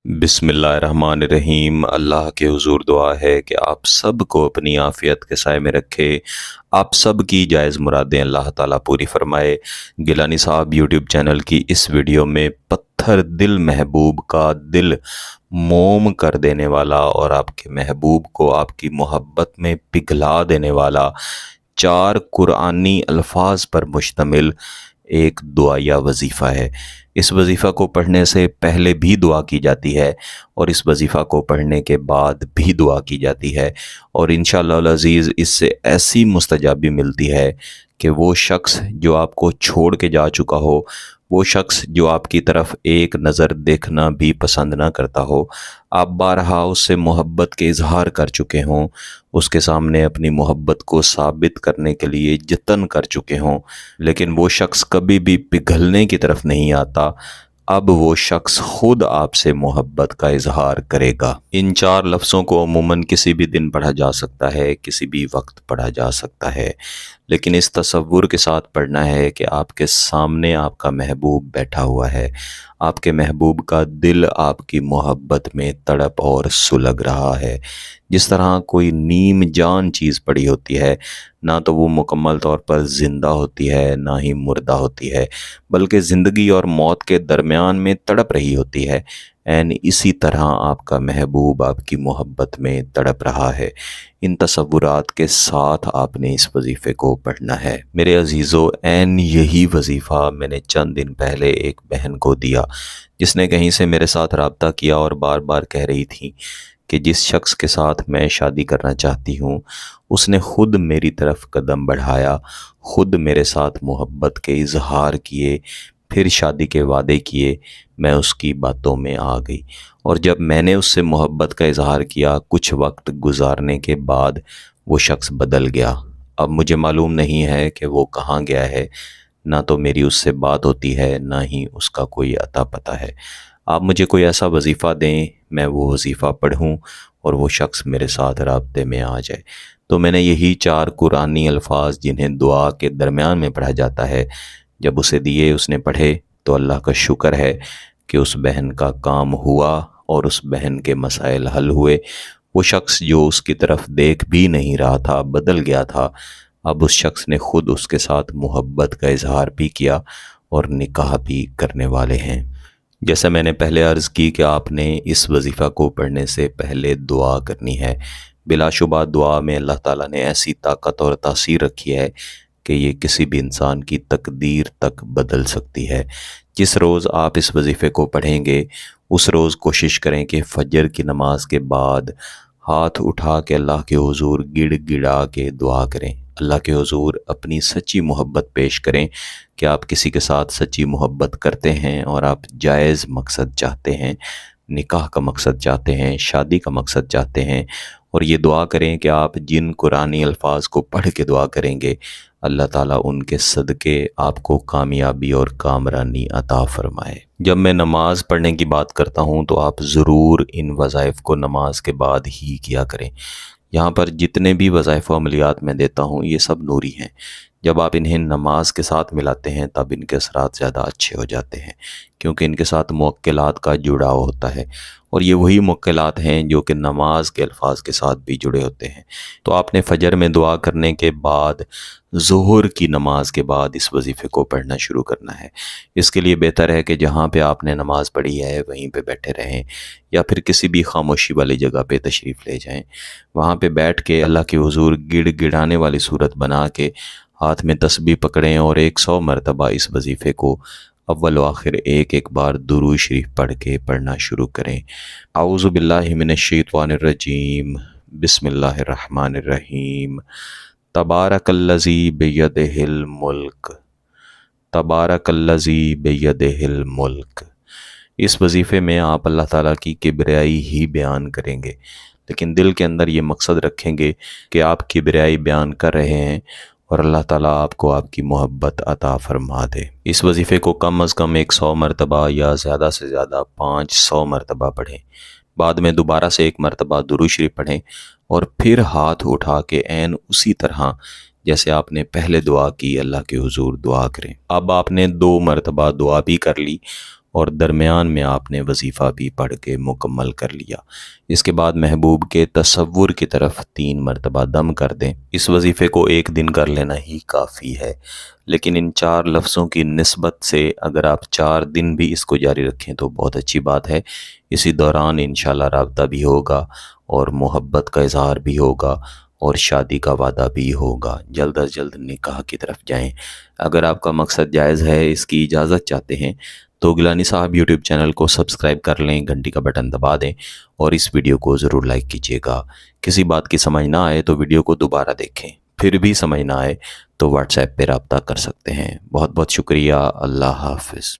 बिस्मिल्लाहिर्रहमानिर्रहीम। अल्लाह के हुजूर दुआ है कि आप सब को अपनी आफ़ियत के साए में रखे। आप सब की जायज़ मुरादें अल्लाह ताला पूरी फरमाए। गिलानी साहब यूट्यूब चैनल की इस वीडियो में पत्थर दिल महबूब का दिल मोम कर देने वाला और आपके महबूब को आपकी मोहब्बत में पिघला देने वाला 4 कुरानी अल्फाज पर मुश्तमिल एक दुआया वजीफ़ा है। इस वजीफ़ा को पढ़ने से पहले भी दुआ की जाती है और इस वजीफ़ा को पढ़ने के बाद भी दुआ की जाती है, और इंशाअल्लाह अज़ीज़ इससे ऐसी मुस्तजाबी मिलती है कि वो शख्स जो आपको छोड़ के जा चुका हो, वो शख्स जो आपकी तरफ एक नज़र देखना भी पसंद ना करता हो, आप बारहा उससे मोहब्बत के इजहार कर चुके हों, उसके सामने अपनी मोहब्बत को साबित करने के लिए जतन कर चुके हों, लेकिन वो शख्स कभी भी पिघलने की तरफ नहीं आता, अब वो शख्स खुद आपसे मोहब्बत का इजहार करेगा। इन 4 लफ्ज़ों को अमूमन किसी भी दिन पढ़ा जा सकता है, किसी भी वक्त पढ़ा जा सकता है, लेकिन इस तसव्वुर के साथ पढ़ना है कि आपके सामने आपका महबूब बैठा हुआ है, आपके महबूब का दिल आपकी मोहब्बत में तड़प और सुलग रहा है। जिस तरह कोई नीम जान चीज़ पड़ी होती है, ना तो वो मुकम्मल तौर पर ज़िंदा होती है ना ही मुर्दा होती है, बल्कि ज़िंदगी और मौत के दरमियान में तड़प रही होती है, एन इसी तरह आपका महबूब आपकी मोहब्बत में तड़प रहा है। इन तसव्वुरात के साथ आपने इस वजीफ़े को पढ़ना है। मेरे अजीज़ों, एन यही वजीफ़ा मैंने चंद दिन पहले एक बहन को दिया, जिसने कहीं से मेरे साथ रब्ता किया और बार बार कह रही थी कि जिस शख्स के साथ मैं शादी करना चाहती हूँ, उसने ख़ुद मेरी तरफ कदम बढ़ाया, ख़ुद मेरे साथ मोहब्बत के इजहार किए, फिर शादी के वादे किए। मैं उसकी बातों में आ गई, और जब मैंने उससे मोहब्बत का इजहार किया, कुछ वक्त गुजारने के बाद वो शख्स बदल गया। अब मुझे मालूम नहीं है कि वो कहाँ गया है, ना तो मेरी उससे बात होती है, ना ही उसका कोई अता पता है। आप मुझे कोई ऐसा वजीफ़ा दें, मैं वो वजीफ़ा पढ़ूँ और वो शख्स मेरे साथ राब्ते में आ जाए। तो मैंने यही 4 कुरानी अल्फाज, जिन्हें दुआ के दरमियान में पढ़ा जाता है, जब उसे दिए, उसने पढ़े, तो अल्लाह का शुक्र है कि उस बहन का काम हुआ और उस बहन के मसाइल हल हुए। वो शख्स जो उसकी तरफ देख भी नहीं रहा था, बदल गया था, अब उस शख्स ने ख़ुद उसके साथ मोहब्बत का इजहार भी किया और निकाह भी करने वाले हैं। जैसा मैंने पहले अर्ज़ की कि आपने इस वजीफ़ा को पढ़ने से पहले दुआ करनी है। बिलाशुबा दुआ में अल्लाह ताला ने ऐसी ताकत और तासीर रखी है कि ये किसी भी इंसान की तकदीर तक बदल सकती है। जिस रोज़ आप इस वजीफ़े को पढ़ेंगे, उस रोज़ कोशिश करें कि फ़जर की नमाज के बाद हाथ उठा के अल्लाह के हुजूर गिड़गिड़ा के दुआ करें। अल्लाह के हुजूर अपनी सच्ची मोहब्बत पेश करें कि आप किसी के साथ सच्ची मोहब्बत करते हैं और आप जायज़ मकसद चाहते हैं, निकाह का मकसद चाहते हैं, शादी का मकसद चाहते हैं, और ये दुआ करें कि आप जिन कुरानी अल्फाज को पढ़ के दुआ करेंगे, अल्लाह ताला उनके सदक़े आपको कामयाबी और कामरानी अता फ़रमाए। जब मैं नमाज़ पढ़ने की बात करता हूँ, तो आप ज़रूर इन वज़ाइफ़ को नमाज के बाद ही किया करें। यहाँ पर जितने भी वज़ाइफ़ अमलियात मैं देता हूँ, ये सब नूरी हैं। जब आप इन्हें नमाज के साथ मिलाते हैं, तब इनके असरात ज़्यादा अच्छे हो जाते हैं, क्योंकि इनके साथ मुअक्किलात का जुड़ाव होता है, और ये वही मुअक्किलात हैं जो कि नमाज के अल्फाज के साथ भी जुड़े होते हैं। तो आपने फ़जर में दुआ करने के बाद, ज़ुहर की नमाज के बाद इस वजीफ़े को पढ़ना शुरू करना है। इसके लिए बेहतर है कि जहाँ पे आपने नमाज़ पढ़ी है वहीं पे बैठे रहें, या फिर किसी भी खामोशी वाली जगह पे तशरीफ़ ले जाएं। वहाँ पे बैठ के अल्लाह के हुजूर गिड़गिड़ाने वाली सूरत बना के हाथ में तस्बीह पकड़ें और 100 मरतबा इस वजीफ़े को अव्वल व आखिर एक बार दुरूद शरीफ पढ़ के पढ़ना शुरू करें। आऊज़ु बिल्लाहि मिनश्शैतानिर्रजीम, बिस्मिल्लाहिर्रहमानिर्रहीम। तबारकल्लज़ी बियदिहिल मुल्क, तबारकल्लज़ी बियदिहिल मुल्क। इस वजीफ़े में आप अल्लाह ताला की किबरियाई ही बयान करेंगे, लेकिन दिल के अंदर ये मकसद रखेंगे कि आप किबरियाई बयान कर रहे हैं और अल्लाह ताला आपको आपकी मोहब्बत अता फ़रमा दे। इस वजीफ़े को कम अज़ कम 100 मरतबा या ज़्यादा से ज़्यादा 500 मरतबा पढ़ें। बाद में दोबारा से 1 मरतबा दुरूद शरीफ पढ़ें और फिर हाथ उठा के ऐन उसी तरह जैसे आपने पहले दुआ की, अल्लाह के हुजूर दुआ करें। अब आपने 2 मरतबा दुआ भी कर ली اور درمیان میں آپ نے وظیفہ بھی پڑھ کے مکمل کر لیا۔ اس کے بعد محبوب کے تصور کی طرف 3 مرتبہ دم کر دیں۔ اس وظیفے کو ایک دن کر لینا ہی کافی ہے، لیکن ان 4 لفظوں کی نسبت سے اگر آپ 4 دن بھی اس کو جاری رکھیں تو بہت اچھی بات ہے۔ اسی دوران انشاءاللہ رابطہ بھی ہوگا اور محبت کا اظہار بھی ہوگا اور شادی کا وعدہ بھی ہوگا۔ جلد از جلد نکاح کی طرف جائیں۔ اگر آپ کا مقصد جائز ہے، اس کی اجازت چاہتے ہیں، تو گیلانی صاحب یوٹیوب چینل کو سبسکرائب کر لیں، گھنٹی کا بٹن دبا دیں اور اس ویڈیو کو ضرور لائک کیجیے گا۔ کسی بات کی سمجھ نہ آئے تو ویڈیو کو دوبارہ دیکھیں، پھر بھی سمجھ نہ آئے تو واٹس ایپ پہ رابطہ کر سکتے ہیں۔ بہت بہت شکریہ۔ اللہ حافظ۔